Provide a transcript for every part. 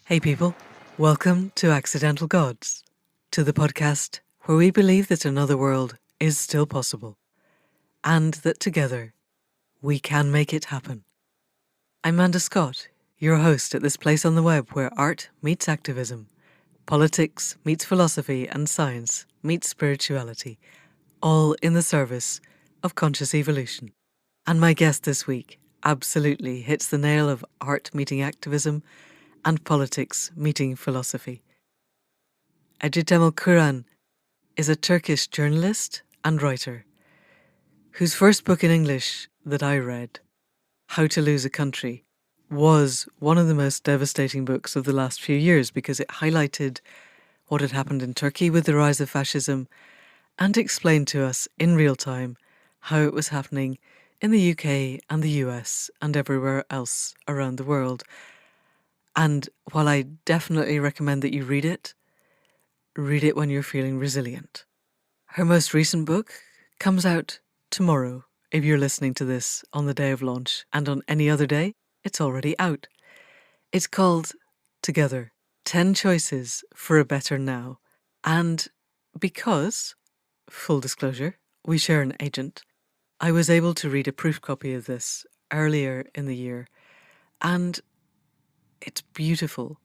Hey people, welcome to Accidental Gods, to the podcast where we believe that another world is still possible, and that together we can make it happen. I'm Amanda Scott, your host at this place on the web where art meets activism, politics meets philosophy, and science meets spirituality, all in the service of conscious evolution. And my guest this week absolutely hits the nail of art meeting activism and politics meeting philosophy. Ece Temelkuran is a Turkish journalist and writer whose first book in English that I read, How to Lose a Country, was one of the most devastating books of the last few years because it highlighted what had happened in Turkey with the rise of fascism and explained to us in real time how it was happening in the UK and the US and everywhere else around the world. And while I definitely recommend that you read it when you're feeling resilient. Her most recent book comes out tomorrow, if you're listening to this on the day of launch, and on any other day, it's already out. It's called Together, 10 Choices for a Better Now. And because, full disclosure, we share an agent, I was able to read a proof copy of this earlier in the year, and it's beautiful.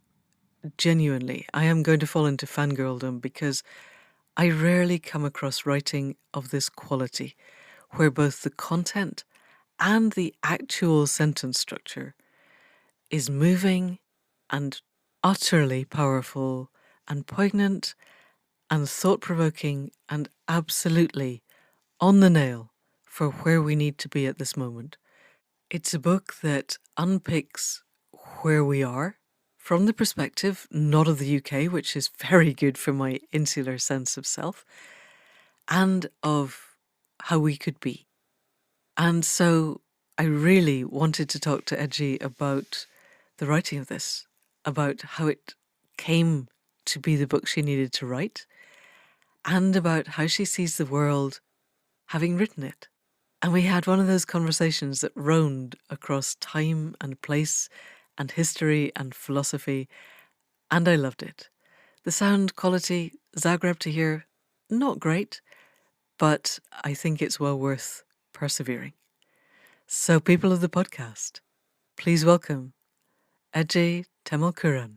Genuinely, I am going to fall into fangirldom because I rarely come across writing of this quality, where both the content and the actual sentence structure is moving and utterly powerful and poignant and thought-provoking and absolutely on the nail for where we need to be at this moment. It's a book that unpicks where we are from the perspective not of the UK, which is very good for my insular sense of self, and of how we could be. And so I really wanted to talk to Ece about the writing of this, about how it came to be the book she needed to write, and about how she sees the world having written it. And we had one of those conversations that roamed across time and place and history and philosophy, and I loved it. The sound quality, Zagreb to here, not great, but I think it's well worth persevering. So, people of the podcast, please welcome Ece Temelkuran.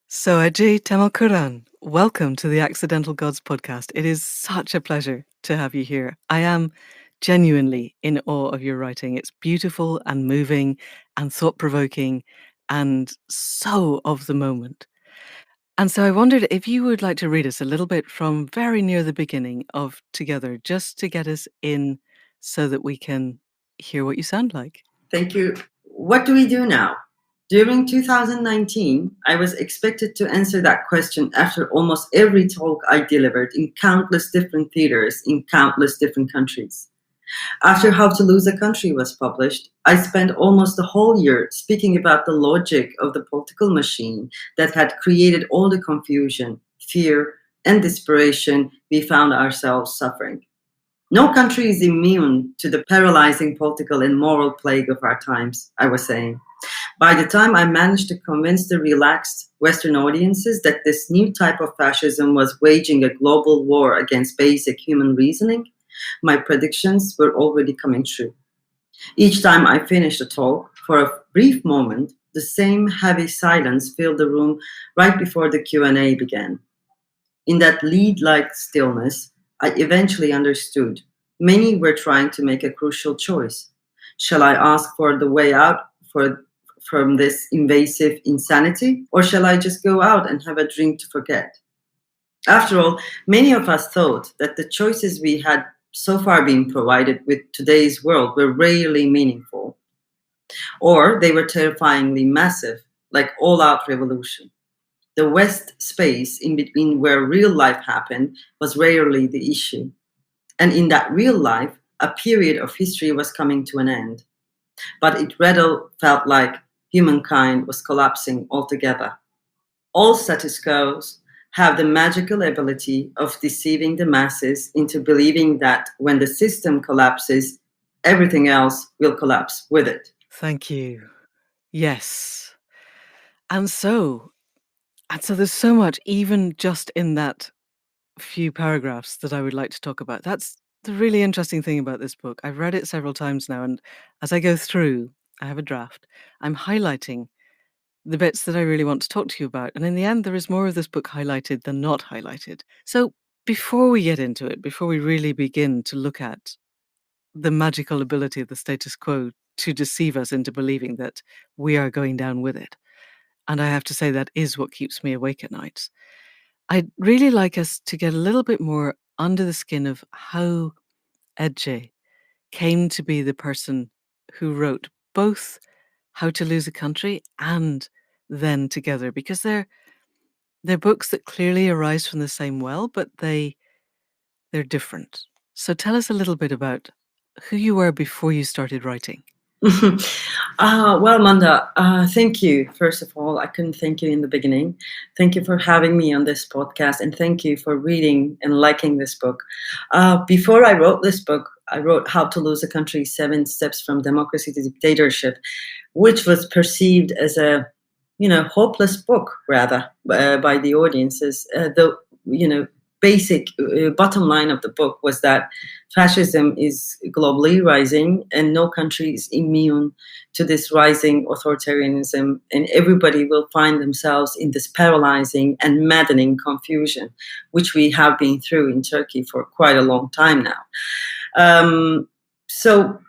So, Ece Temelkuran, welcome to the Accidental Gods podcast. It is such a pleasure to have you here. I am genuinely in awe of your writing. It's beautiful and moving and thought-provoking and so of the moment. And so I wondered if you would like to read us a little bit from very near the beginning of Together, just to get us in so that we can hear what you sound like. Thank you. What do we do now? During 2019, I was expected to answer that question after almost every talk I delivered in countless different theaters in countless different countries. After How to Lose a Country was published, I spent almost the whole year speaking about the logic of the political machine that had created all the confusion, fear, and desperation we found ourselves suffering. No country is immune to the paralyzing political and moral plague of our times, I was saying. By the time I managed to convince the relaxed Western audiences that this new type of fascism was waging a global war against basic human reasoning, my predictions were already coming true. Each time I finished a talk, for a brief moment, the same heavy silence filled the room right before the Q&A began. In that lead-like stillness, I eventually understood. Many were trying to make a crucial choice. Shall I ask for the way out from this invasive insanity, or shall I just go out and have a drink to forget? After all, many of us thought that the choices we had so far been provided with today's world were rarely meaningful, or they were terrifyingly massive, like all-out revolution. The West space in between where real life happened was rarely the issue. And in that real life, a period of history was coming to an end. But it rather felt like humankind was collapsing altogether. All status quos have the magical ability of deceiving the masses into believing that when the system collapses, everything else will collapse with it. Thank you. Yes. And so, And so there's so much, even just in that few paragraphs, that I would like to talk about. That's the really interesting thing about this book. I've read it several times now, and as I go through, I have a draft. I'm highlighting the bits that I really want to talk to you about. And in the end, there is more of this book highlighted than not highlighted. So before we get into it, before we really begin to look at the magical ability of the status quo to deceive us into believing that we are going down with it, and I have to say that is what keeps me awake at nights, I'd really like us to get a little bit more under the skin of how Ece came to be the person who wrote both How to Lose a Country and Then Together, because they're books that clearly arise from the same well, but they're different. So tell us a little bit about who you were before you started writing. Well, Manda, thank you. First of all, I couldn't thank you in the beginning. Thank you for having me on this podcast, and thank you for reading and liking this book. Before I wrote this book, I wrote How to Lose a Country, 7 Steps from Democracy to Dictatorship, which was perceived as a, hopeless book, rather, by the audiences. Basic bottom line of the book was that fascism is globally rising and no country is immune to this rising authoritarianism, and everybody will find themselves in this paralyzing and maddening confusion, which we have been through in Turkey for quite a long time now. So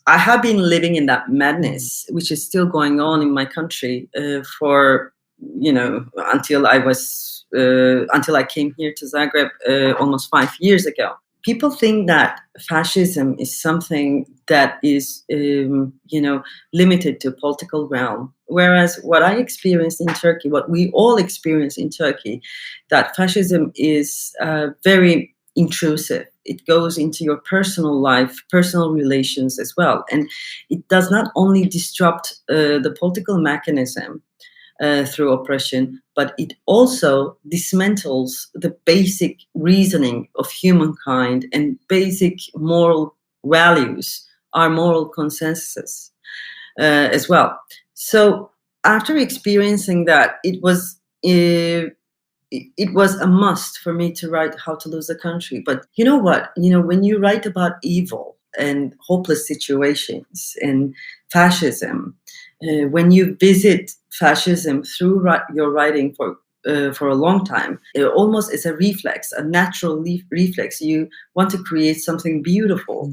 I have been living in that madness, which is still going on in my country for, until I came here to Zagreb almost 5 years ago. People think that fascism is something that is, limited to political realm. Whereas what I experienced in Turkey, what we all experience in Turkey, that fascism is very intrusive. It goes into your personal life, personal relations as well. And it does not only disrupt the political mechanism through oppression, but it also dismantles the basic reasoning of humankind and basic moral values, our moral consensus as well. So after experiencing that, it was a must for me to write How to Lose a Country. But you know what? When you write about evil and hopeless situations and fascism, when you visit fascism through your writing for a long time, almost as a reflex, a natural reflex, you want to create something beautiful,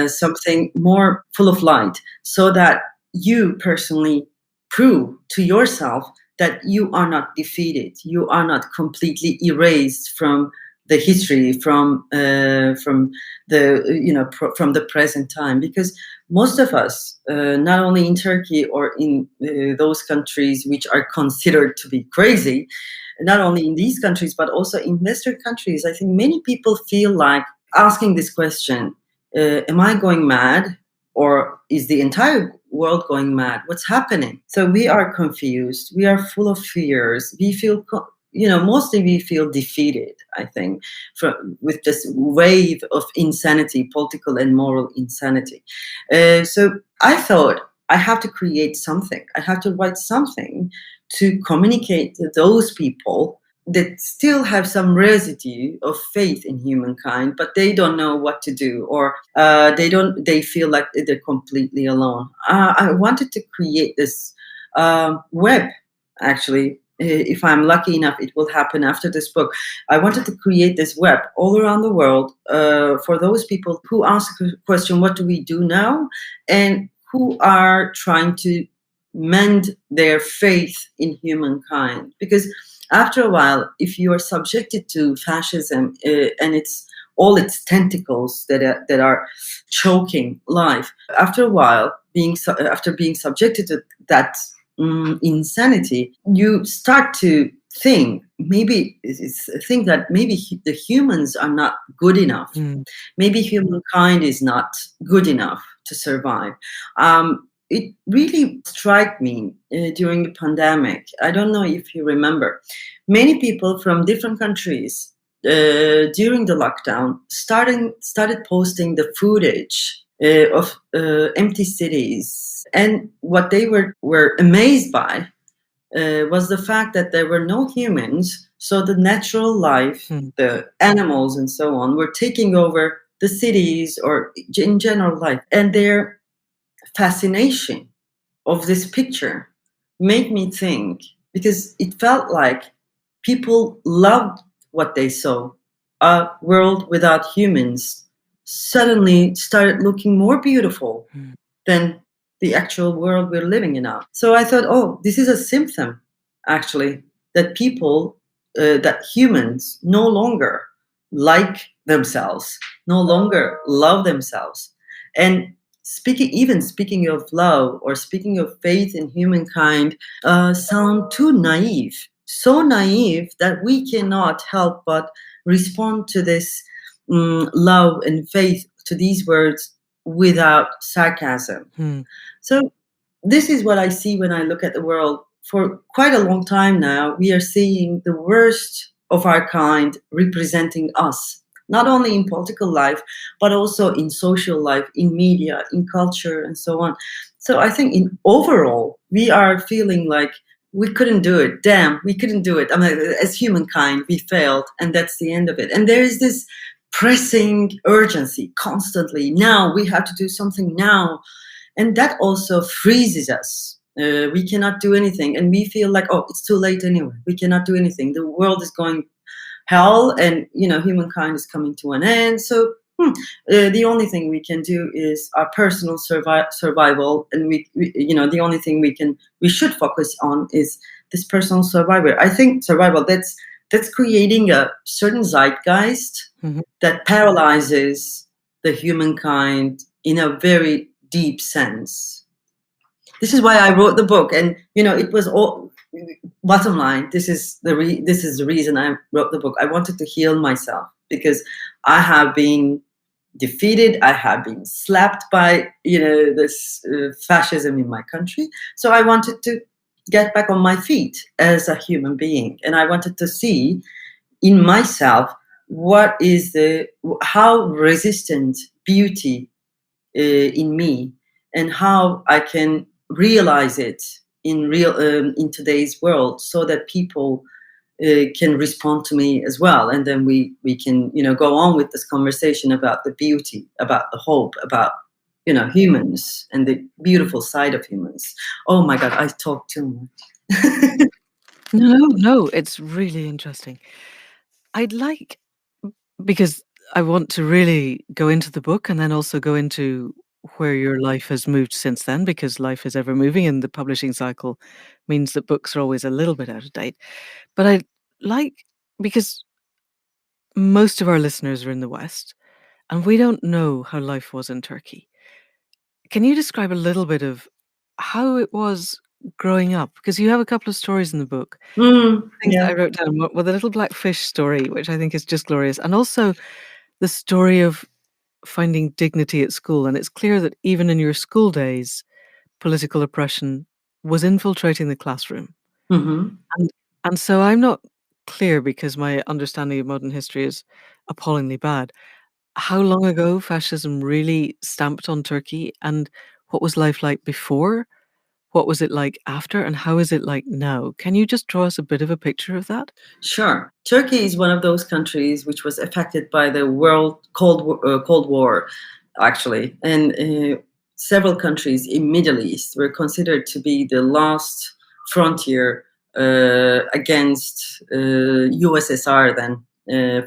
something more full of light, so that you personally prove to yourself that you are not defeated, you are not completely erased from the history, from the present time. Because most of us, not only in Turkey or in those countries which are considered to be crazy, not only in these countries but also in Western countries, I think many people feel like asking this question: Am I going mad, or is the entire world going mad? What's happening? So we are confused. We are full of fears. We feel, mostly we feel defeated, I think, with this wave of insanity, political and moral insanity. So I thought I have to create something. I have to write something to communicate to those people that still have some residue of faith in humankind, but they don't know what to do, or they feel like they're completely alone. I wanted to create this web, actually. If I'm lucky enough, it will happen after this book. I wanted to create this web all around the world for those people who ask the question, what do we do now? And who are trying to mend their faith in humankind. Because after a while, if you are subjected to fascism and all its tentacles that are choking life, after a while, after being subjected to that insanity, you start to think that maybe the humans are not good enough. Maybe humankind is not good enough to survive. It really struck me during the pandemic. I don't know if you remember. Many people from different countries during the lockdown started posting the footage of empty cities. And what they were amazed by was the fact that there were no humans, so the natural life, the animals and so on, were taking over the cities or in general life. And their fascination of this picture made me think, because it felt like people loved what they saw. A world without humans suddenly started looking more beautiful than the actual world we're living in now. So I thought, oh, this is a symptom, actually, that people, that humans no longer like themselves, no longer love themselves. And speaking of love or speaking of faith in humankind, sound too naive, so naive that we cannot help but respond to this love and faith, to these words, without sarcasm. So this is what I see when I look at the world. For quite a long time now, we are seeing the worst of our kind representing us, not only in political life, but also in social life, in media, in culture, and so on. So I think in overall, we are feeling like we couldn't do it. Damn, we couldn't do it. I mean, as humankind, we failed, and that's the end of it. And there is this pressing urgency constantly. Now we have to do something now. And that also freezes us. We cannot do anything. And we feel like, oh, it's too late anyway. We cannot do anything. The world is going hell, and humankind is coming to an end. So the only thing we can do is our personal survival, and we the only thing we should focus on is this personal survival. I think survival, that's creating a certain zeitgeist that paralyzes the humankind in a very deep sense. This is why I wrote the book, and it was all. Bottom line, this is the reason I wrote the book. I wanted to heal myself because I have been defeated. I have been slapped by this fascism in my country. So I wanted to get back on my feet as a human being, and I wanted to see in myself how resistant beauty in me, and how I can realize it in today's world, so that people can respond to me as well, and then we can go on with this conversation about the beauty, about the hope, about humans and the beautiful side of humans. Oh my God, I talk too much. No, it's really interesting. I'd like, because I want to really go into the book and then also go into where your life has moved since then, because life is ever moving and the publishing cycle means that books are always a little bit out of date. But I like, because most of our listeners are in the West and we don't know how life was in Turkey. Can you describe a little bit of how it was growing up? Because you have a couple of stories in the book. Things that I wrote down. Well, the little black fish story, which I think is just glorious, and also the story of finding dignity at school. And it's clear that even in your school days, political oppression was infiltrating the classroom. And so I'm not clear, because my understanding of modern history is appallingly bad, how long ago fascism really stamped on Turkey, and what was life like before? What was it like after, and how is it like now? Can you just draw us a bit of a picture of that? Sure. Turkey is one of those countries which was affected by the Cold War, actually, and several countries in Middle East were considered to be the last frontier against USSR then.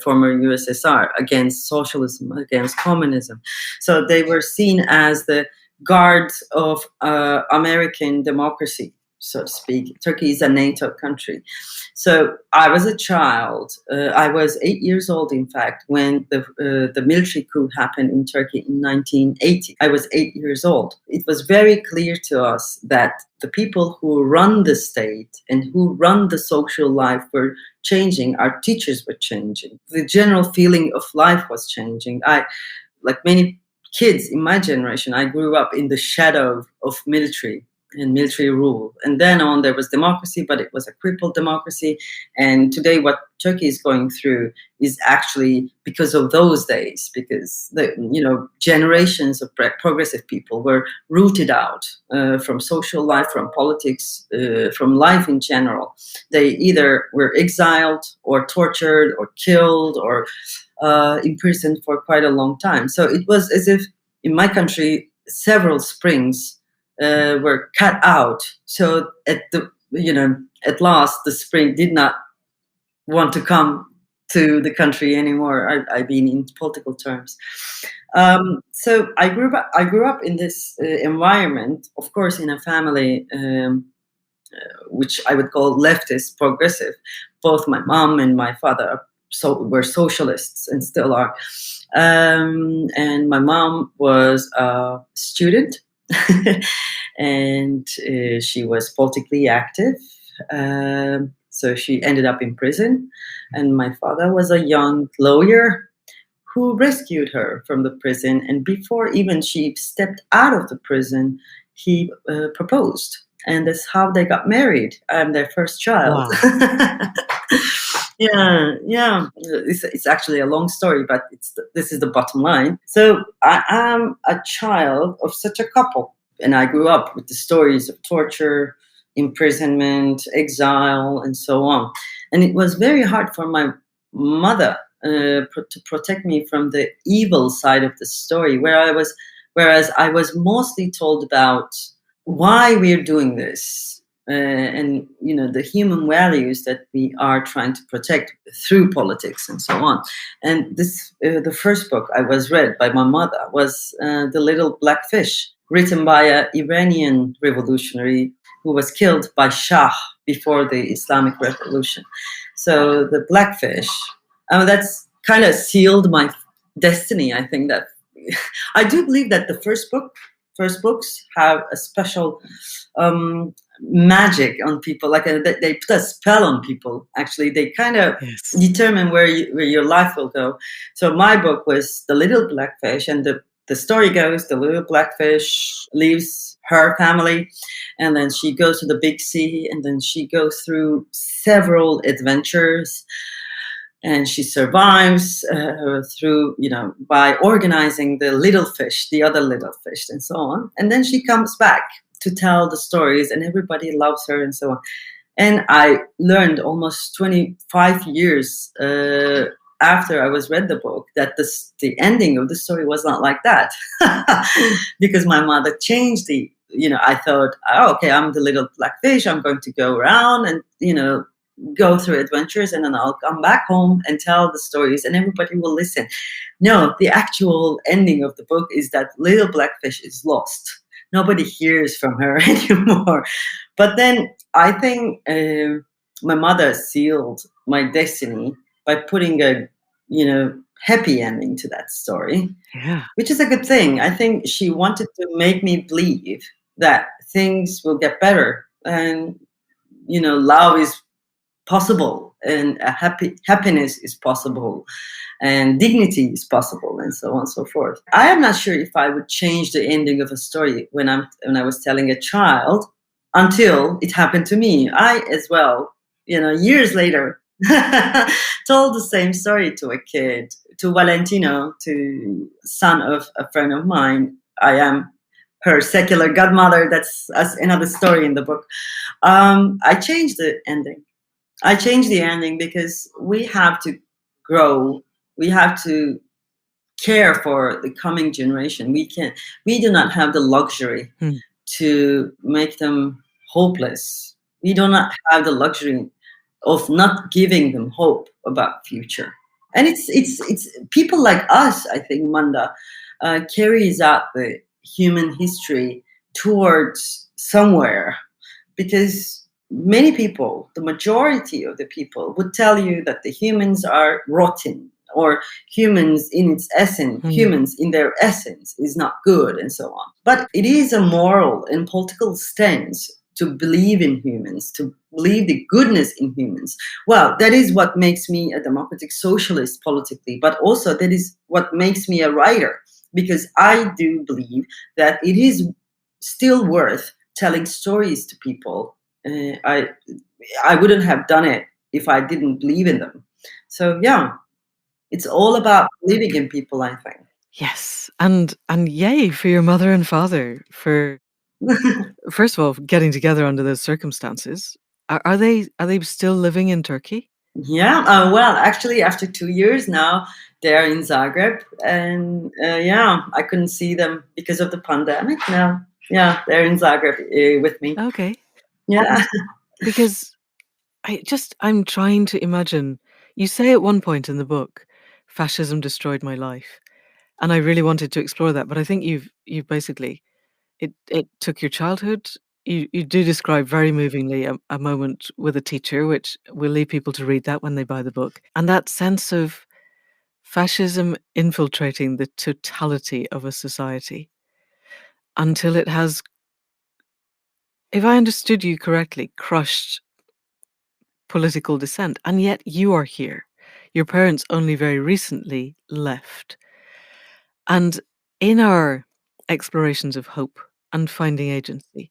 Former USSR, against socialism, against communism. So they were seen as the guards of American democracy, so to speak. Turkey is a NATO country. So I was a child. I was 8 years old, in fact, when the military coup happened in Turkey in 1980. I was 8 years old. It was very clear to us that the people who run the state and who run the social life were changing. Our teachers were changing. The general feeling of life was changing. Like many kids in my generation, I grew up in the shadow of military. and military rule. And then on, there was democracy, but it was a crippled democracy. And today, what Turkey is going through is actually because of those days, because the generations of progressive people were rooted out from social life, from politics, from life in general. They either were exiled or tortured or killed or imprisoned for quite a long time. So it was as if in my country, several springs were cut out. So at last, the spring did not want to come to the country anymore. I mean, in political terms. So I grew up in this environment, of course, in a family which I would call leftist, progressive. Both my mom and my father were socialists and still are. And my mom was a student. And she was politically active. So she ended up in prison. And my father was a young lawyer who rescued her from the prison. And before even she stepped out of the prison, he proposed. And that's how they got married. I'm their first child. Wow. Yeah. It's actually a long story, but this is the bottom line. So I am a child of such a couple. And I grew up with the stories of torture, imprisonment, exile, and so on. And it was very hard for my mother to protect me from the evil side of the story, whereas I was mostly told about why we're doing this. And the human values that we are trying to protect through politics and so on. And this, the first book I was read by my mother was The Little Black Fish, written by an Iranian revolutionary who was killed by Shah before the Islamic Revolution. So the Black Fish, that's kind of sealed my destiny. I think that I do believe that the first books have a special magic on people, like they put a spell on people. Actually, they kind of determine where your life will go. So my book was The Little Black Fish, and the story goes, the little black fish leaves her family, and then she goes to the big sea, and then she goes through several adventures, and she survives through, by organizing the little fish, the other little fish, and so on. And then she comes back to tell the stories, and everybody loves her, and so on. And I learned almost 25 years after I was read the book that the ending of the story was not like that, because my mother changed I thought, okay, I'm the little black fish. I'm going to go around and go through adventures, and then I'll come back home and tell the stories, and everybody will listen. No, the actual ending of the book is that little black fish is lost. Nobody hears from her anymore. But then I think my mother sealed my destiny by putting a, happy ending to that story, which is a good thing. I think she wanted to make me believe that things will get better, and love is possible, and happiness is possible, and dignity is possible, and so on and so forth. I am not sure if I would change the ending of a story when I was telling a child, until it happened to me. I as well, years later, told the same story to a kid, to Valentino, to son of a friend of mine. I am her secular godmother. That's another story in the book. I changed the ending. I changed the ending because we have to grow. We have to care for the coming generation. We do not have the luxury to make them hopeless. We do not have the luxury of not giving them hope about future. And it's people like us, I think, Manda, carries out the human history towards somewhere, because many people, the majority of the people, would tell you that the humans are rotten, or humans in its essence, humans in their essence is not good, and so on. But it is a moral and political stance to believe in humans, to believe the goodness in humans. Well, that is what makes me a democratic socialist politically, but also that is what makes me a writer, because I do believe that it is still worth telling stories to people. I wouldn't have done it if I didn't believe in them. So yeah, it's all about believing in people, I think. Yes, and yay for your mother and father for, first of all, getting together under those circumstances. Are they still living in Turkey? Yeah, well, actually, after 2 years now, they're in Zagreb, and yeah, I couldn't see them because of the pandemic. Now, yeah, they're in Zagreb with me. Okay. Yeah. Because I'm trying to imagine. You say at one point in the book, fascism destroyed my life. And I really wanted to explore that, but I think you've basically, it took your childhood. You do describe very movingly a moment with a teacher, which we'll leave people to read that when they buy the book. And that sense of fascism infiltrating the totality of a society until it has, if I understood you correctly, crushed political dissent. And yet you are here. Your parents only very recently left. And in our explorations of hope and finding agency,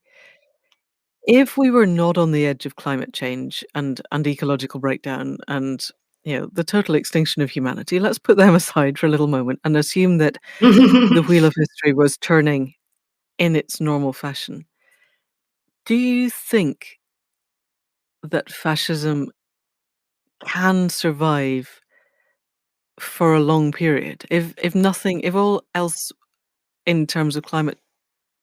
if we were not on the edge of climate change and ecological breakdown and, the total extinction of humanity, let's put them aside for a little moment and assume that the wheel of history was turning in its normal fashion. Do you think that fascism can survive for a long period? If all else in terms of climate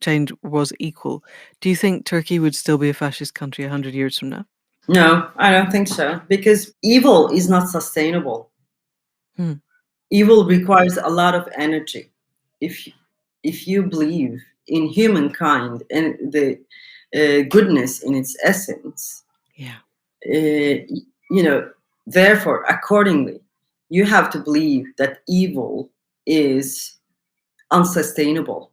change was equal, do you think Turkey would still be a fascist country 100 years from now? No, I don't think so, because evil is not sustainable. Hmm. Evil requires a lot of energy. If if you believe in humankind and the goodness in its essence, Yeah. you know, therefore, accordingly, you have to believe that evil is unsustainable,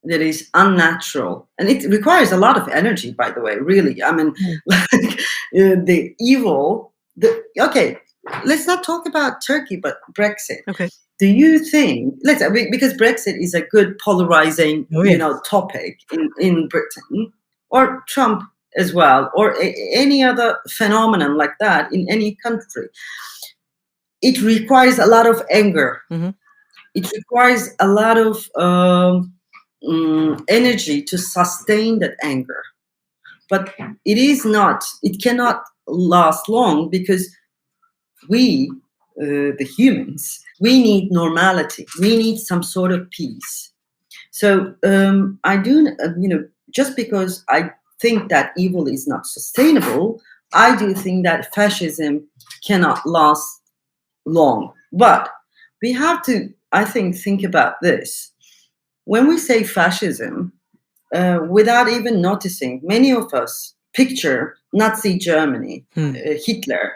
that is unnatural, and it requires a lot of energy. By the way, really, I mean, Mm. like the evil. Okay, let's not talk about Turkey, but Brexit. Okay. Do you think because Brexit is a good polarizing, Oh, yes. topic in Britain, or Trump as well, or any other phenomenon like that in any country? It requires a lot of anger. Mhm. It requires a lot of energy to sustain that anger. But it cannot last long, because we, the humans, we need normality. We need some sort of peace. So I do, just because I think that evil is not sustainable, I do think that fascism cannot last long. But we have to, I think about this. When we say fascism, without even noticing, many of us picture Nazi Germany, Hitler,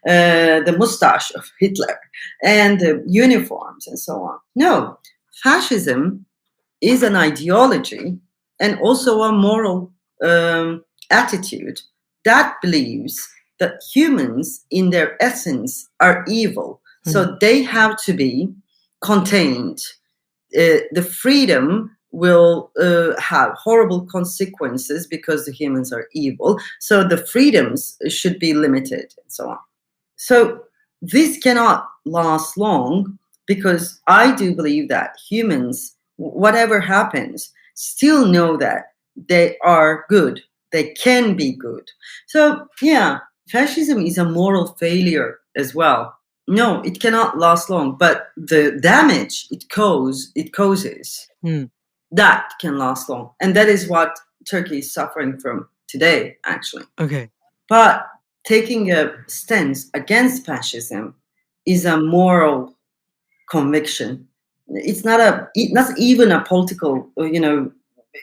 the mustache of Hitler, and the uniforms and so on. No, fascism is an ideology and also a moral attitude that believes that humans, in their essence, are evil. So they have to be contained. The freedom will have horrible consequences because the humans are evil. So the freedoms should be limited and so on. So this cannot last long, because I do believe that humans, whatever happens, still know that they are good. They can be good. So yeah, fascism is a moral failure as well. No, it cannot last long, but the damage it causes, that can last long, and that is what Turkey is suffering from today, actually. Okay. But taking a stance against fascism is a moral conviction. It's not even a political,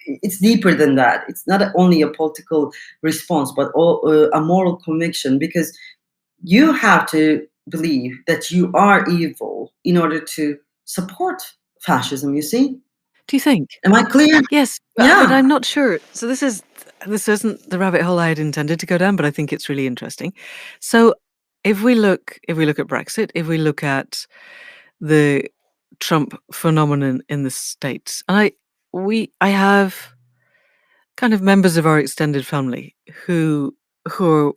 it's deeper than that. It's not only a political response, but a moral conviction, because you have to believe that you are evil in order to support fascism, you see? Do you think? Am I clear? Yes, but Yeah. I'm not sure. So this isn't the rabbit hole I had intended to go down, but I think it's really interesting. So if we look at Brexit, if we look at the Trump phenomenon in the States, and I have kind of members of our extended family who are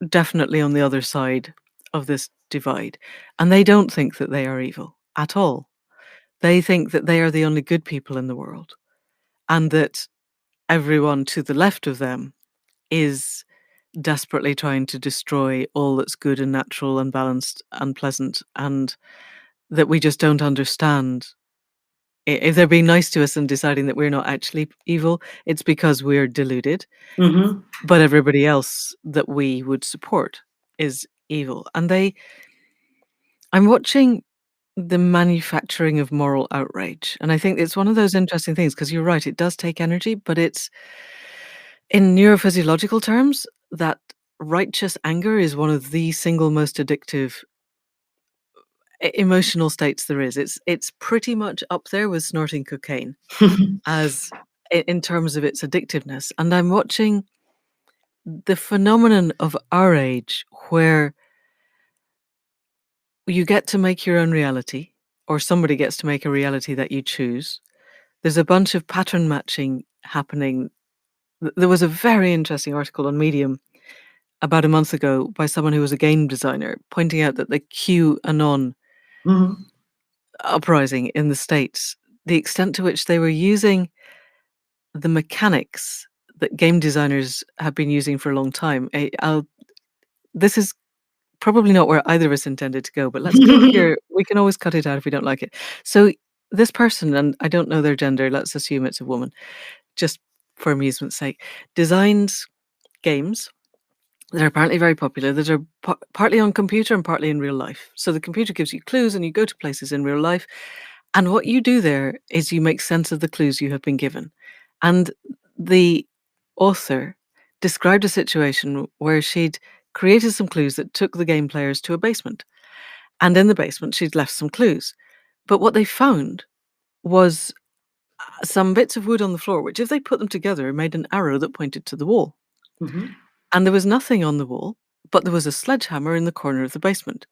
definitely on the other side of this divide, and they don't think that they are evil at all. They think that they are the only good people in the world, and that everyone to the left of them is desperately trying to destroy all that's good and natural and balanced and pleasant, and that we just don't understand. If they're being nice to us and deciding that we're not actually evil, it's because we're deluded, but everybody else that we would support is evil. And I'm watching the manufacturing of moral outrage, and I think it's one of those interesting things, because you're right, it does take energy, but it's in neurophysiological terms, that righteous anger is one of the single most addictive emotional states there is. It's pretty much up there with snorting cocaine as in terms of its addictiveness. And I'm watching the phenomenon of our age where you get to make your own reality, or somebody gets to make a reality that you choose. There's a bunch of pattern matching happening. There was a very interesting article on Medium about a month ago by someone who was a game designer, pointing out that the QAnon uprising in the States, the extent to which they were using the mechanics that game designers have been using for a long time. This is probably not where either of us intended to go, but let's go here. We can always cut it out if we don't like it. So this person, and I don't know their gender, let's assume it's a woman, just for amusement's sake, designs games that are apparently very popular, that are partly on computer and partly in real life. So the computer gives you clues and you go to places in real life. And what you do there is you make sense of the clues you have been given. And the author described a situation where she'd created some clues that took the game players to a basement. And in the basement, she'd left some clues. But what they found was some bits of wood on the floor, which, if they put them together, made an arrow that pointed to the wall. And there was nothing on the wall, but there was a sledgehammer in the corner of the basement.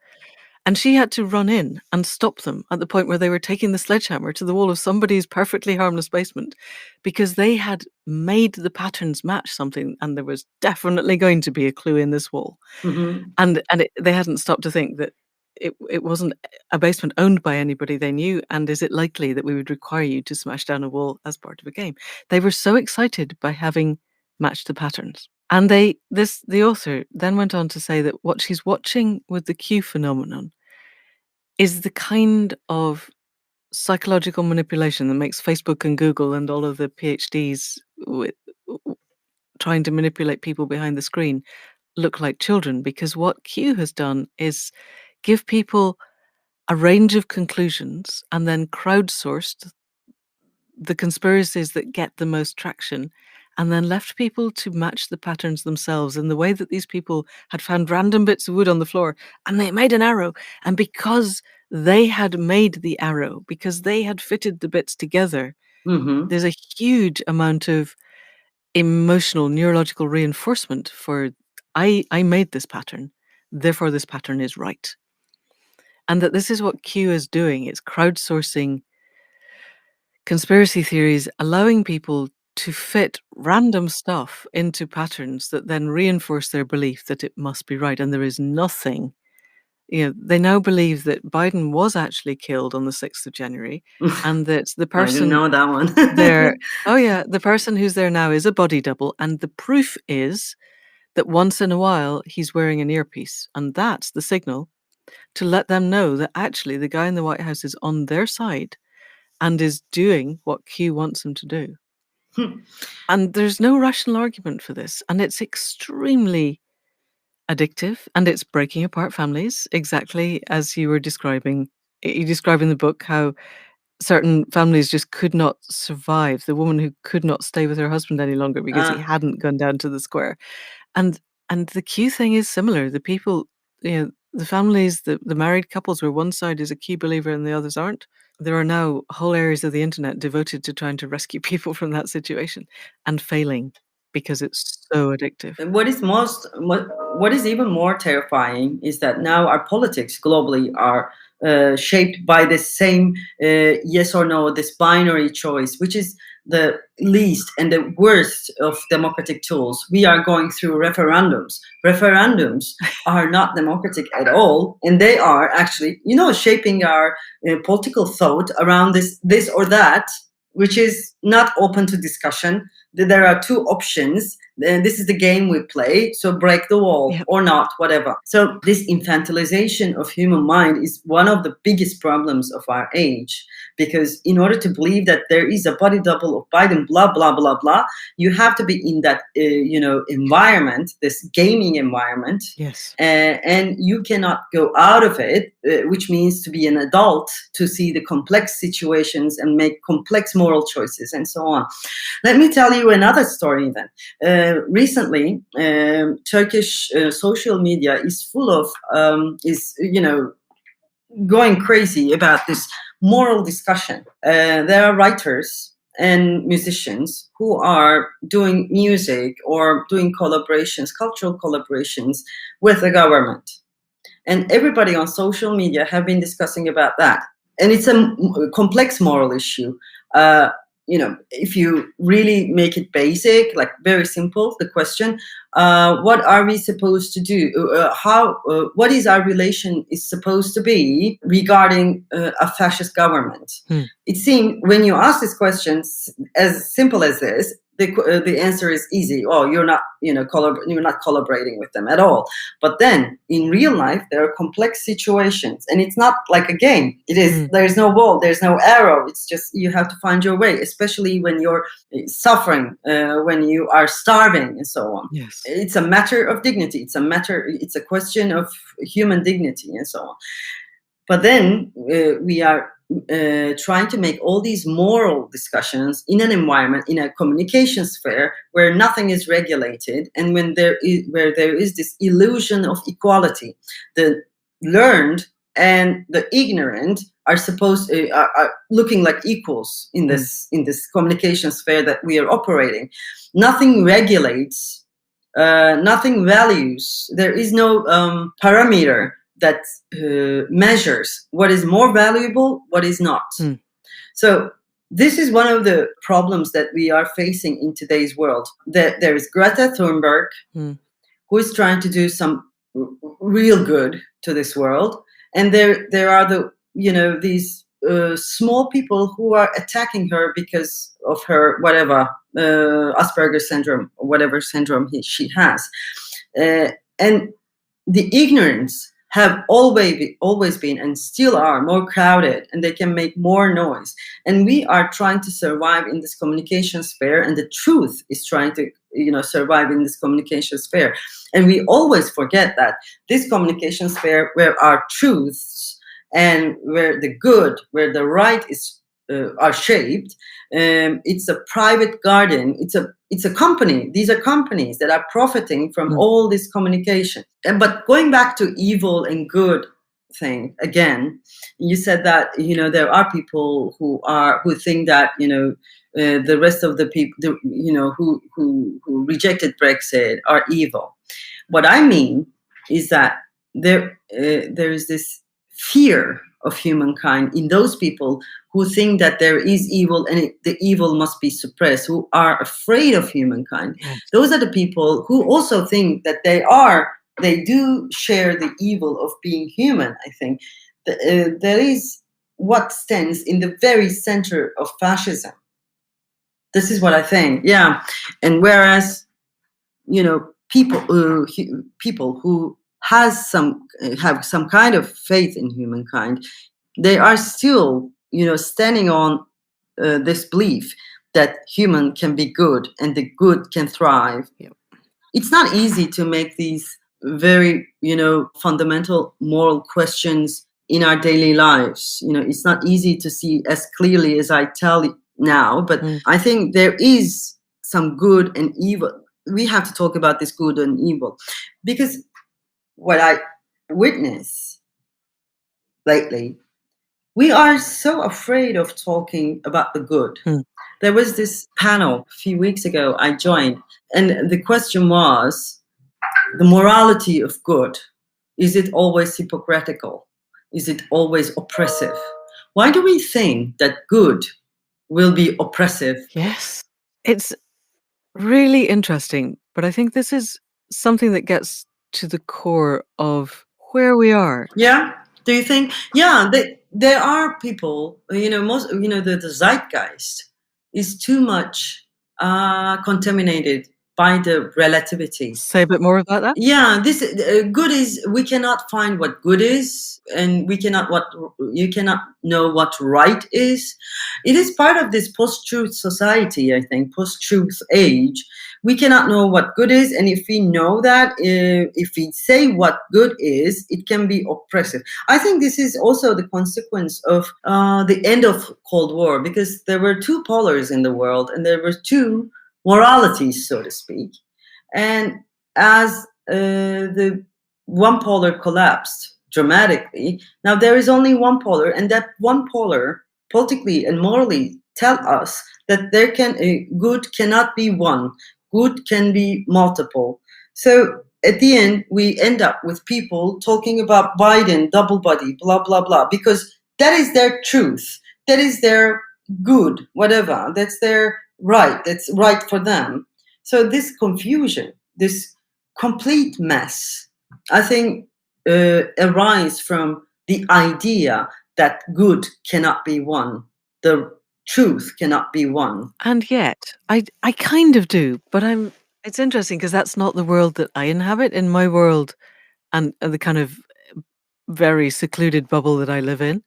And she had to run in and stop them at the point where they were taking the sledgehammer to the wall of somebody's perfectly harmless basement, because they had made the patterns match something, and there was definitely going to be a clue in this wall. And they hadn't stopped to think that it wasn't a basement owned by anybody they knew, and is it likely that we would require you to smash down a wall as part of a game? They were so excited by having matched the patterns. And the author then went on to say that what she's watching with the Q phenomenon is the kind of psychological manipulation that makes Facebook and Google and all of the PhDs trying to manipulate people behind the screen look like children, because what Q has done is give people a range of conclusions and then crowdsourced the conspiracies that get the most traction, and then left people to match the patterns themselves in the way that these people had found random bits of wood on the floor and they made an arrow. And because they had made the arrow, because they had fitted the bits together, there's a huge amount of emotional, neurological reinforcement for I made this pattern, therefore this pattern is right. And that this is what Q is doing. It's crowdsourcing conspiracy theories, allowing people to fit random stuff into patterns that then reinforce their belief that it must be right. And there is nothing, they now believe that Biden was actually killed on the 6th of January, and that the I didn't person know that one. there, the person who's there now is a body double. And the proof is that once in a while he's wearing an earpiece. And that's the signal to let them know that actually the guy in the White House is on their side and is doing what Q wants him to do. And there's no rational argument for this. And it's extremely addictive, and it's breaking apart families, exactly as you were describing. You describe in the book how certain families just could not survive. The woman who could not stay with her husband any longer because he hadn't gone down to the square. And the Q thing is similar. The people, the families, the married couples where one side is a Q believer and the others aren't, there are now whole areas of the internet devoted to trying to rescue people from that situation, and failing because it's so addictive. What is even more terrifying is that now our politics globally are shaped by the same yes or no, this binary choice, which is the least and the worst of democratic tools. We are going through referendums. Referendums are not democratic at all, and they are actually, shaping our political thought around this or that, which is not open to discussion. There are two options. This is the game we play, so break the wall or not, whatever. So this infantilization of human mind is one of the biggest problems of our age, because in order to believe that there is a body double of Biden, blah, blah, blah, blah, you have to be in that, environment, this gaming environment. Yes. And you cannot go out of it, which means to be an adult, to see the complex situations and make complex moral choices and so on. Let me tell you another story then. Recently, Turkish social media is full of, going crazy about this moral discussion. There are writers and musicians who are doing music or doing collaborations, cultural collaborations with the government. And everybody on social media have been discussing about that. And it's a complex moral issue. If you really make it basic, like very simple, the question, what are we supposed to do? What is our relation is supposed to be regarding a fascist government? It seems when you ask these questions as simple as this, the answer is easy. Oh, you're not, you're not collaborating with them at all. But then in real life, there are complex situations, and it's not like a game. It is. There's no ball. There's no arrow. It's just you have to find your way, especially when you're suffering, when you are starving, and so on. Yes. It's a matter of dignity. It's a question of human dignity, and so on. But then we are trying to make all these moral discussions in an environment, in a communication sphere where nothing is regulated, and where there is this illusion of equality. The learned and the ignorant are supposed are looking like equals in this communication sphere that we are operating. Nothing regulates, nothing values. There is no parameter that measures what is more valuable, what is not. So this is one of the problems that we are facing in today's world. There is Greta Thunberg, who is trying to do some real good to this world, and there are these small people who are attacking her because of her whatever Asperger's syndrome, or whatever syndrome she has, and the ignorance have always been and still are more crowded, and they can make more noise. And we are trying to survive in this communication sphere, and the truth is trying to survive in this communication sphere. And we always forget that this communication sphere, where our truths and where the good, where the right is are shaped, it's a private garden. It's a company. These are companies that are profiting from all this communication. But going back to evil and good thing again, you said that there are people who think that the rest of the people who rejected Brexit are evil. What I mean is that there is this fear of humankind in those people who think that there is evil and the evil must be suppressed, who are afraid of humankind. Those are the people who also think that they do share the evil of being human. I think there is what stands in the very center of fascism. This is what I think. Yeah. And whereas people who have some kind of faith in humankind, they are still standing on this belief that human can be good and the good can thrive. It's not easy to make these very fundamental moral questions in our daily lives. It's not easy to see as clearly as I tell you now, but I think there is some good and evil. We have to talk about this good and evil, because what I witness lately, we are so afraid of talking about the good. There was this panel a few weeks ago I joined, and the question was, the morality of good, is it always hypocritical? Is it always oppressive? Why do we think that good will be oppressive. Yes. It's really interesting, but I think this is something that gets to the core of where we are. Yeah. Do you think? Yeah, there are people. Most. The zeitgeist is too much contaminated by the relativity. Say a bit more about that. Yeah, this good is, we cannot find what good is, and you cannot know what right is. It is part of this post-truth society, I think, post-truth age. We cannot know what good is, and if we know that, if we say what good is, it can be oppressive. I think this is also the consequence of the end of Cold War, because there were two polars in the world, and there were two moralities, so to speak. And as the one polar collapsed dramatically, now there is only one polar, and that one polar, politically and morally, tell us that good cannot be one, good can be multiple. So at the end, we end up with people talking about Biden, double body, blah, blah, blah, because that is their truth, that is their good, whatever, that's their right, that's right for them. So this confusion, this complete mess, I think, arise from the idea that good cannot be one, the truth cannot be one. And yet, I kind of do, but it's interesting because that's not the world that I inhabit. In my world, and the kind of very secluded bubble that I live in,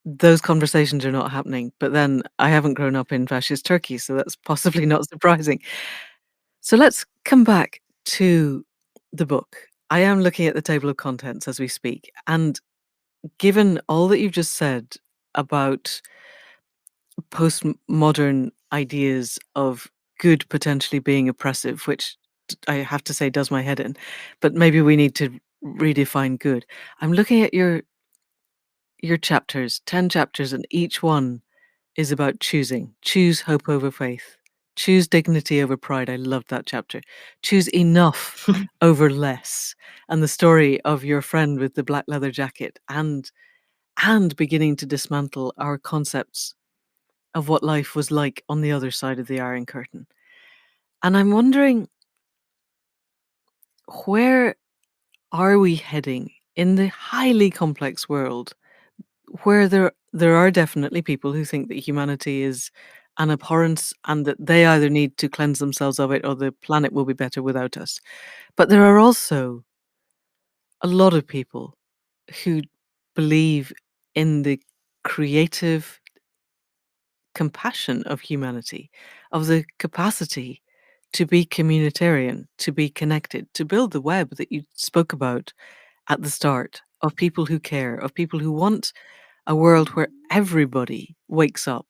those conversations are not happening. But then I haven't grown up in fascist Turkey, so that's possibly not surprising. So let's come back to the book. I am looking at the table of contents as we speak, and given all that you've just said about postmodern ideas of good potentially being oppressive, which I have to say does my head in, but maybe we need to redefine good. I'm looking at your chapters, 10 chapters, and each one is about choosing. Choose hope over faith. Choose dignity over pride. I loved that chapter. Choose enough over less. And the story of your friend with the black leather jacket, and beginning to dismantle our concepts of what life was like on the other side of the Iron Curtain. And I'm wondering, where are we heading in the highly complex world where there are definitely people who think that humanity is an abhorrence and that they either need to cleanse themselves of it or the planet will be better without us. But there are also a lot of people who believe in the creative compassion of humanity, of the capacity to be communitarian, to be connected, to build the web that you spoke about at the start, of people who care, of people who want a world where everybody wakes up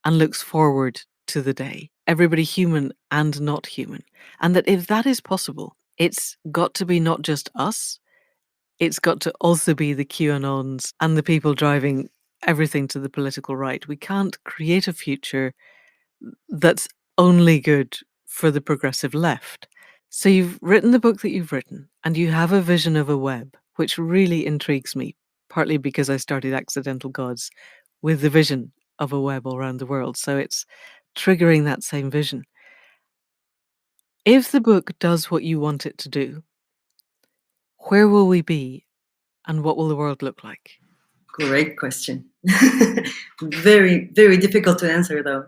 and looks forward to the day, everybody human and not human. And that if that is possible, it's got to be not just us, it's got to also be the QAnons and the people driving everything to the political right. We can't create a future that's only good for the progressive left. So you've written the book that you've written, and you have a vision of a web, which really intrigues me, partly because I started Accidental Gods with the vision of a web all around the world. So it's triggering that same vision. If the book does what you want it to do, where will we be and what will the world look like? Great question. Very, very difficult to answer, though.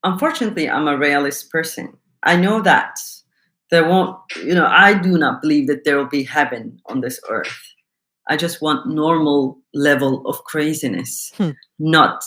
Unfortunately, I'm a realist person. I know that there won't, I do not believe that there will be heaven on this earth. I just want normal level of craziness. Not,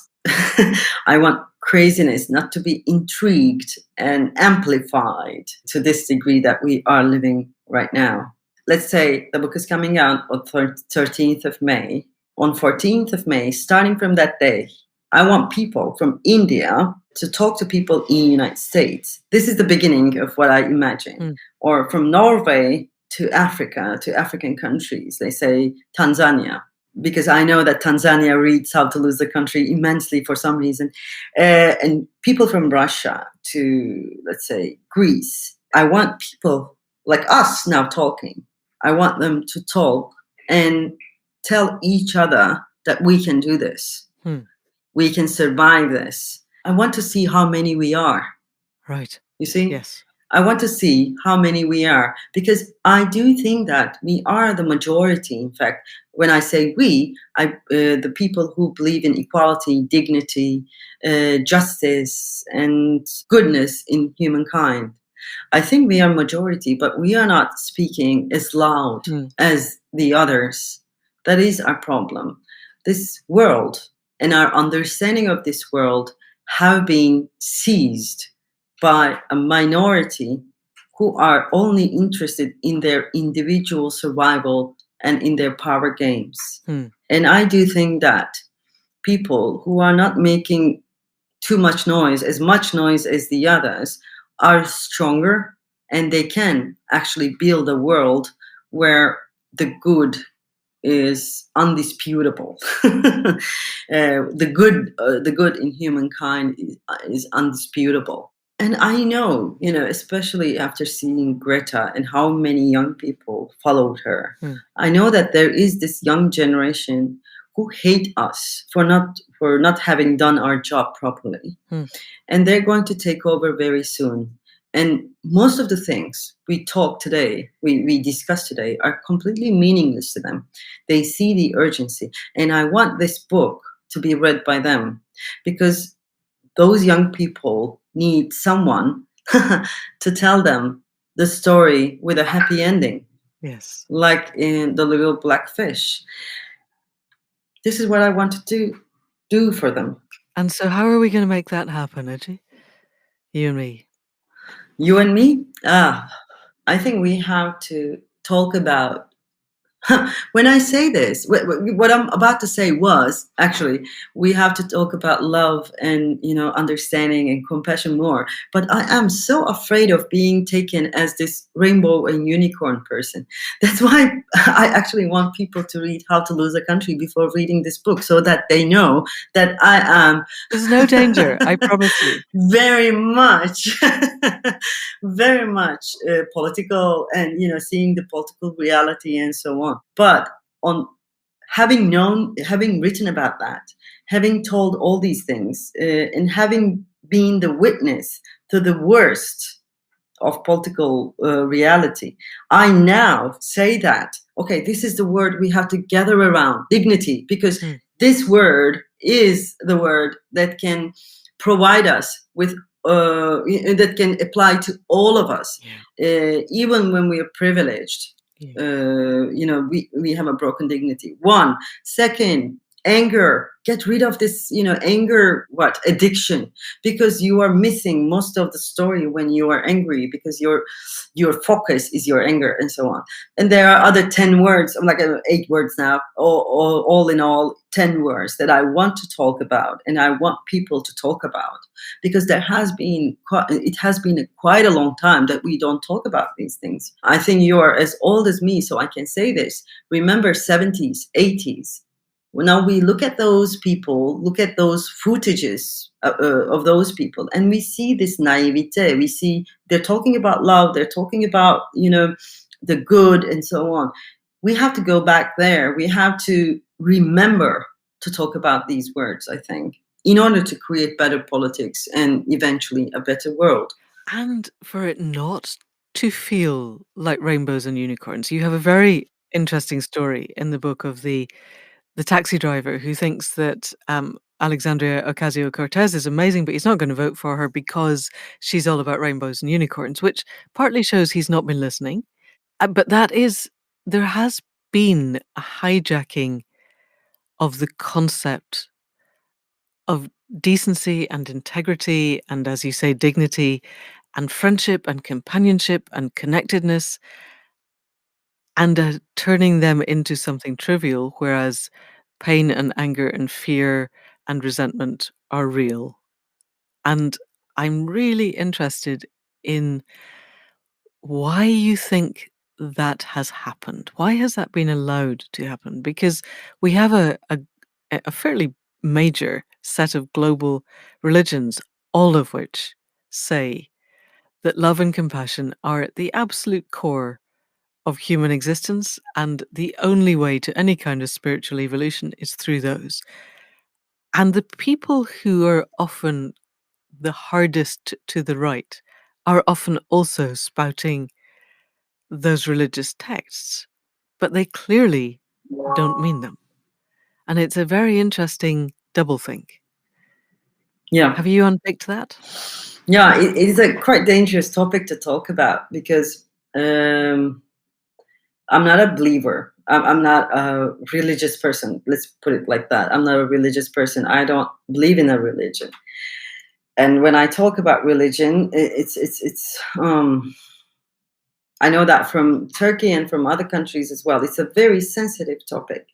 I want craziness not to be intrigued and amplified to this degree that we are living right now. Let's say the book is coming out on 13th of May. On 14th of May, starting from that day, I want people from India to talk to people in the United States. This is the beginning of what I imagine. Or from Norway to Africa, to African countries. They say Tanzania, because I know that Tanzania reads How to Lose the Country immensely for some reason. And people from Russia to, let's say, Greece. I want people like us now talking. I want them to talk and tell each other that we can do this. we can survive this. I want to see how many we are. Right. You see? Yes. I want to see how many we are, because I do think that we are the majority. In fact, when I say we, the people who believe in equality, dignity, justice, and goodness in humankind, I think we are majority, but we are not speaking as loud as the others. That is our problem. This world and our understanding of this world have been seized by a minority who are only interested in their individual survival and in their power games. And I do think that people who are not making too much noise, as much noise as the others, are stronger, and they can actually build a world where the good is undisputable. The good in humankind is undisputable. And I know, especially after seeing Greta and how many young people followed her, I know that there is this young generation who hate us for not having done our job properly. And they're going to take over very soon. And most of the things we talk today, we discuss today, are completely meaningless to them. They see the urgency. And I want this book to be read by them, because those young people need someone to tell them the story with a happy ending. Yes. Like in The Little Black Fish. This is what I want to do for them. And so how are we going to make that happen, Ece? You and me. You and me? I think we have to talk about, when I say this, what I'm about to say was, actually, we have to talk about love and, understanding and compassion more. But I am so afraid of being taken as this rainbow and unicorn person. That's why I actually want people to read How to Lose a Country before reading this book, so that they know that I am... There's no danger, I promise you. Very much, very much political, and, seeing the political reality and so on. But on having written about that, having told all these things, and having been the witness to the worst of political reality, I now say that, okay, this is the word we have to gather around, dignity, because this word is the word that can provide us with that can apply to all of us, even when we are privileged. We have a broken dignity. One. Second, anger. Get rid of this, anger, addiction, because you are missing most of the story when you are angry, because your focus is your anger, and so on. And there are other 10 words, I'm like 8 words now, all in all, 10 words that I want to talk about, and I want people to talk about, because it has been quite a long time that we don't talk about these things. I think you are as old as me, so I can say this. Remember 70s, 80s. Now we look at those people, look at those footages of those people, and we see this naivete. We see they're talking about love, they're talking about, the good, and so on. We have to go back there. We have to remember to talk about these words, I think, in order to create better politics and eventually a better world. And for it not to feel like rainbows and unicorns. You have a very interesting story in the book of the taxi driver who thinks that Alexandria Ocasio-Cortez is amazing, but he's not going to vote for her because she's all about rainbows and unicorns, which partly shows he's not been listening. But there has been a hijacking of the concept of decency and integrity and, as you say, dignity and friendship and companionship and connectedness, and turning them into something trivial, whereas pain and anger and fear and resentment are real. And I'm really interested in why you think that has happened. Why has that been allowed to happen? Because we have a fairly major set of global religions, all of which say that love and compassion are at the absolute core of human existence, and the only way to any kind of spiritual evolution is through those. And the people who are often the hardest to the right are often also spouting those religious texts, but they clearly don't mean them. And it's a very interesting doublethink. Yeah. Have you unpicked that? Yeah, it is a quite dangerous topic to talk about because I'm not a believer. I'm not a religious person. Let's put it like that. I'm not a religious person. I don't believe in a religion. And when I talk about religion, it's I know that from Turkey and from other countries as well. It's a very sensitive topic.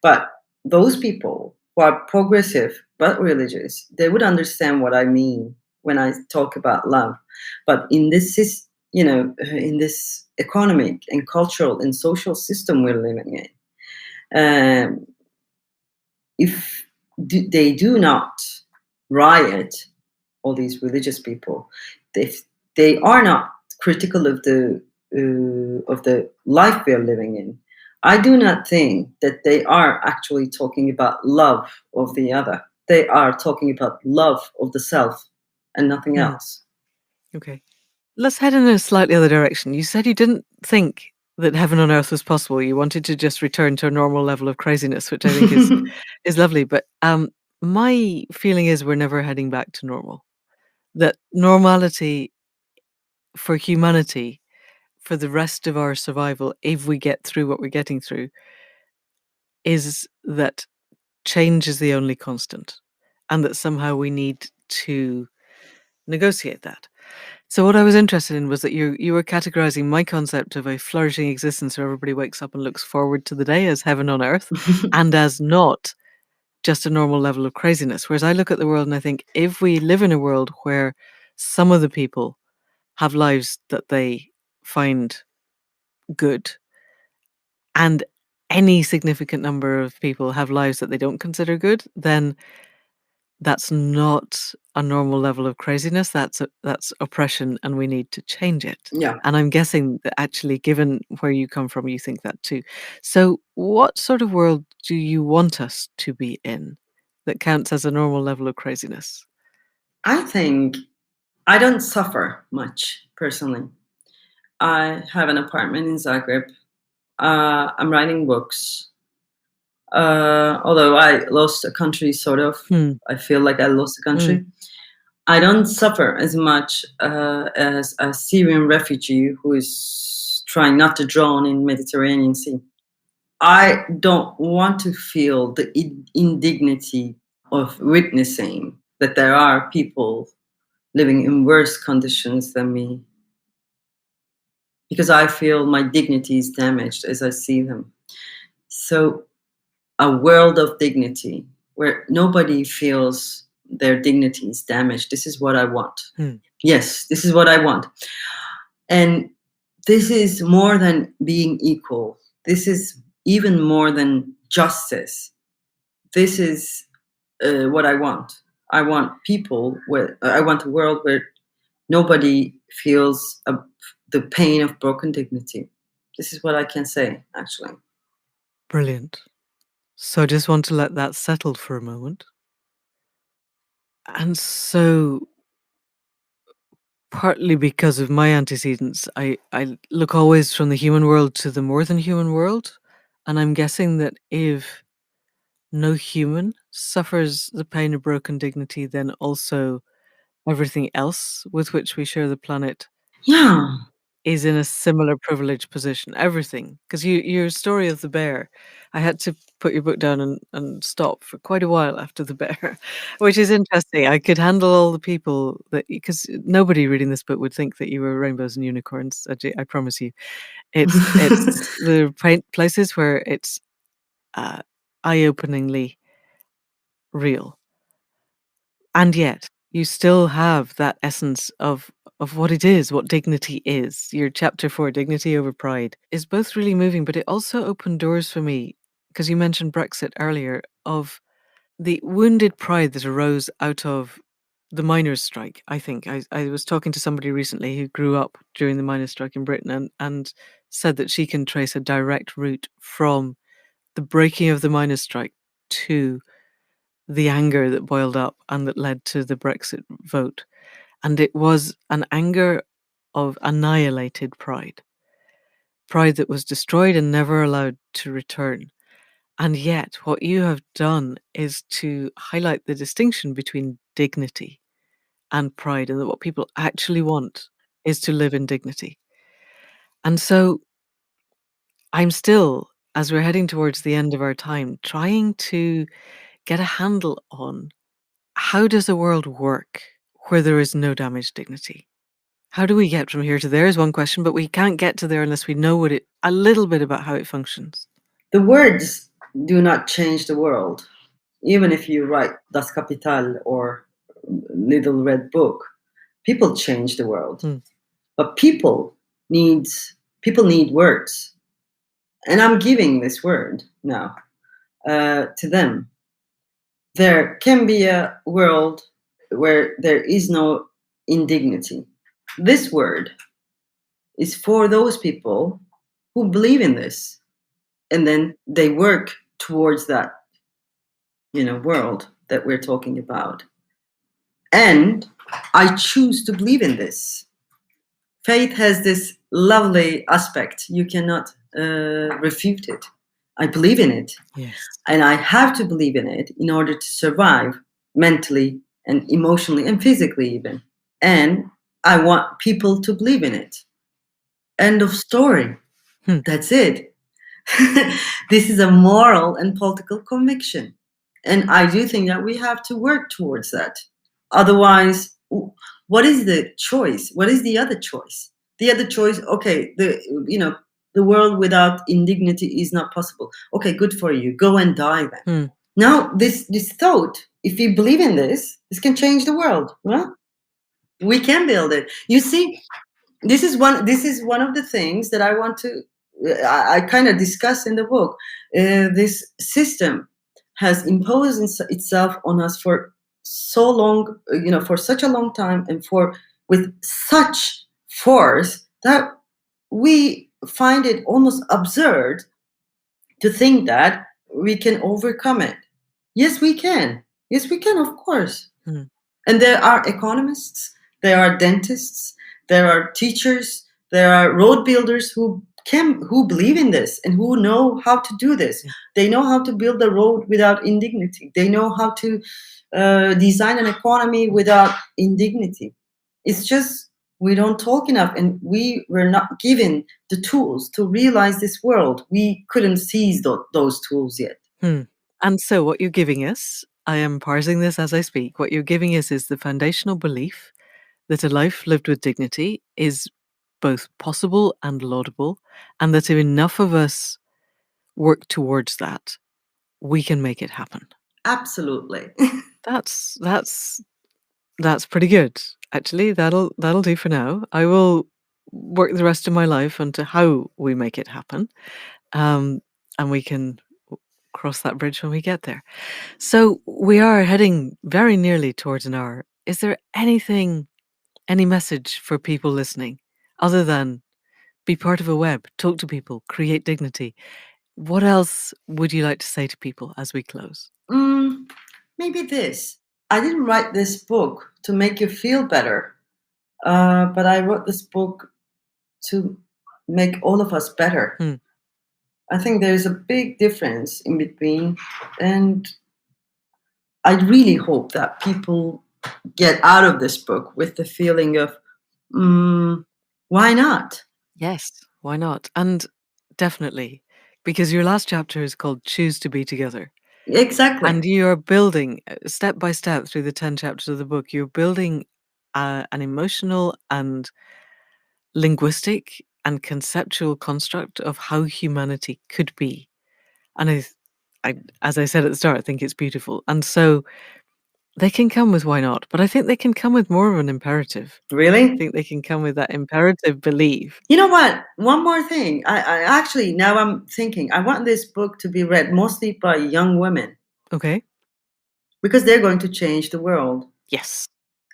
But those people who are progressive but religious, they would understand what I mean when I talk about love. But in this, in this economic and cultural and social system we're living in, if they do not riot, all these religious people, if they are not critical of the life we are living in, I do not think that they are actually talking about love of the other. They are talking about love of the self and nothing else. Okay. Let's head in a slightly other direction. You said you didn't think that heaven on earth was possible. You wanted to just return to a normal level of craziness, which I think is lovely. But my feeling is we're never heading back to normal. That normality for humanity, for the rest of our survival, if we get through what we're getting through, is that change is the only constant, and that somehow we need to negotiate that. So what I was interested in was that you were categorizing my concept of a flourishing existence where everybody wakes up and looks forward to the day as heaven on earth, and as not just a normal level of craziness. Whereas I look at the world and I think if we live in a world where some of the people have lives that they find good, and any significant number of people have lives that they don't consider good, then that's not a normal level of craziness. That's oppression, and we need to change it. Yeah. And I'm guessing that actually, given where you come from, you think that too. So, what sort of world do you want us to be in that counts as a normal level of craziness? I think I don't suffer much personally. I have an apartment in Zagreb. I'm writing books. Although I lost a country, sort of. I feel like I lost a country. I don't suffer as much as a Syrian refugee who is trying not to drown in Mediterranean Sea. I don't want to feel the indignity of witnessing that there are people living in worse conditions than me, because I feel my dignity is damaged as I see them. So a world of dignity where nobody feels their dignity is damaged. This is what I want. Yes, this is what I want. And this is more than being equal. This is even more than justice. This is what I want. I want people where I want a world where nobody feels the pain of broken dignity. This is what I can say, actually. Brilliant. So I just want to let that settle for a moment. And so, partly because of my antecedents, I look always from the human world to the more than human world. And I'm guessing that if no human suffers the pain of broken dignity, then also everything else with which we share the planet Yeah. is in a similar privileged position. Everything. Because your story of the bear, I had to put your book down and stop for quite a while after the bear, which is interesting. I could handle all the people that, because nobody reading this book would think that you were rainbows and unicorns. I promise you. It's the places where it's eye-openingly real. And yet, you still have that essence of what it is, what dignity is. Your chapter 4, Dignity Over Pride, is both really moving, but it also opened doors for me, because you mentioned Brexit earlier, of the wounded pride that arose out of the miners' strike, I think. I was talking to somebody recently who grew up during the miners' strike in Britain and said that she can trace a direct route from the breaking of the miners' strike to the anger that boiled up and that led to the Brexit vote. And it was an anger of annihilated pride. Pride that was destroyed and never allowed to return. And yet, what you have done is to highlight the distinction between dignity and pride, and that what people actually want is to live in dignity. And so I'm still, as we're heading towards the end of our time, trying to get a handle on how does a world work where there is no damaged dignity? How do we get from here to there is one question, but we can't get to there unless we know a little bit about how it functions. The words do not change the world. Even if you write Das Kapital or Little Red Book, people change the world. But people need words. And I'm giving this word now to them. There can be a world where there is no indignity. This word is for those people who believe in this, and then they work towards that, world that we're talking about. And I choose to believe in this. Faith has this lovely aspect. You cannot refute it. I believe in it. Yes. And I have to believe in it in order to survive mentally and emotionally and physically even. And I want people to believe in it. End of story. That's it. This is a moral and political conviction. And I do think that we have to work towards that. Otherwise, what is the choice? What is the other choice? The other choice, okay, the world without indignity is not possible. Okay, good for you. Go and die then. Now, this thought, if you believe in this can change the world. Well, we can build it. You see, this is one of the things that I want to I kind of discuss in the book. This system has imposed itself on us for so long, for such a long time, and with such force that we find it almost absurd to think that we can overcome it. Yes, we can. Yes, we can, of course. And there are economists, there are dentists, there are teachers, there are road builders who believe in this and who know how to do this. They know how to build a road without indignity. They know how to design an economy without indignity. It's just we don't talk enough, and we were not given the tools to realize this world. We couldn't seize those tools yet. And so what you're giving us, I am parsing this as I speak, what you're giving us is the foundational belief that a life lived with dignity is both possible and laudable, and that if enough of us work towards that, we can make it happen. Absolutely. That's pretty good. Actually, that'll do for now. I will work the rest of my life onto how we make it happen, and we can cross that bridge when we get there. So we are heading very nearly towards an hour. Is there any message for people listening, other than be part of a web, talk to people, create dignity? What else would you like to say to people as we close? Maybe this. I didn't write this book to make you feel better, but I wrote this book to make all of us better. I think there's a big difference in between, and I really hope that people get out of this book with the feeling of, why not? Yes, why not? And definitely, because your last chapter is called Choose to Be Together. Exactly. And you're building, step by step through the 10 chapters of the book, you're building an emotional and linguistic and conceptual construct of how humanity could be. And I, as I said at the start, I think it's beautiful. And so they can come with why not, but I think they can come with more of an imperative. Really? I think they can come with that imperative belief. You know what? One more thing. I actually, now I'm thinking, I want this book to be read mostly by young women. Okay. Because they're going to change the world. Yes.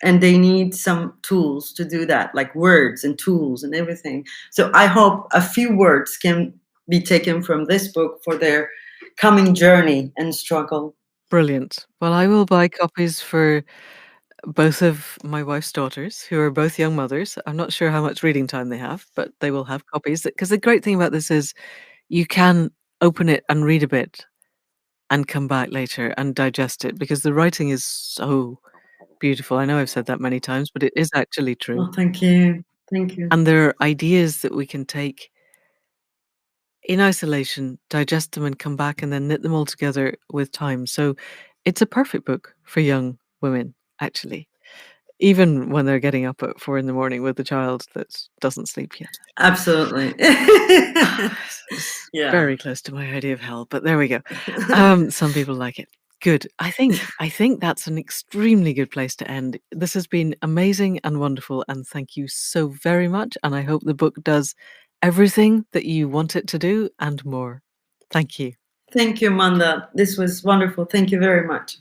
And they need some tools to do that, like words and tools and everything. So I hope a few words can be taken from this book for their coming journey and struggle. Brilliant. Well, I will buy copies for both of my wife's daughters, who are both young mothers. I'm not sure how much reading time they have, but they will have copies. Because the great thing about this is you can open it and read a bit and come back later and digest it because the writing is so beautiful. I know I've said that many times, but it is actually true. Oh, thank you. Thank you. And there are ideas that we can take in isolation, digest them and come back and then knit them all together with time. So it's a perfect book for young women, actually, even when they're getting up at 4 in the morning with a child that doesn't sleep yet. Absolutely. It's Yeah. very close to my idea of hell, but there we go. Some people like it. Good. I think that's an extremely good place to end. This has been amazing and wonderful, and thank you so very much. And I hope the book does everything that you want it to do and more. Thank you. Thank you, Manda. This was wonderful. Thank you very much.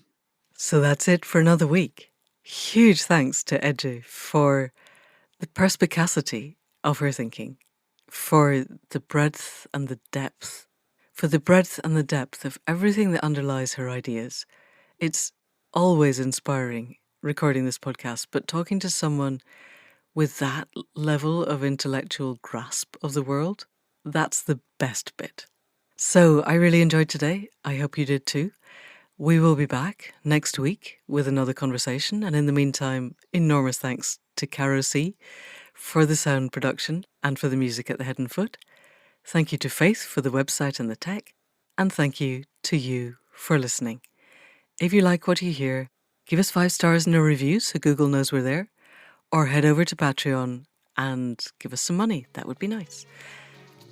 So that's it for another week. Huge thanks to Ece for the perspicacity of her thinking, for the breadth and the depth, of everything that underlies her ideas. It's always inspiring recording this podcast, but talking to someone with that level of intellectual grasp of the world, that's the best bit. So I really enjoyed today. I hope you did too. We will be back next week with another conversation. And in the meantime, enormous thanks to Caro C for the sound production and for the music at the head and foot. Thank you to Faith for the website and the tech. And thank you to you for listening. If you like what you hear, give us 5 stars in a review so Google knows we're there. Or head over to Patreon and give us some money. That would be nice.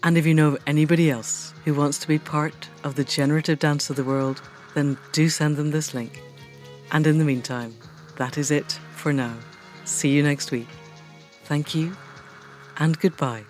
And if you know of anybody else who wants to be part of the generative dance of the world, then do send them this link. And in the meantime, that is it for now. See you next week. Thank you and goodbye.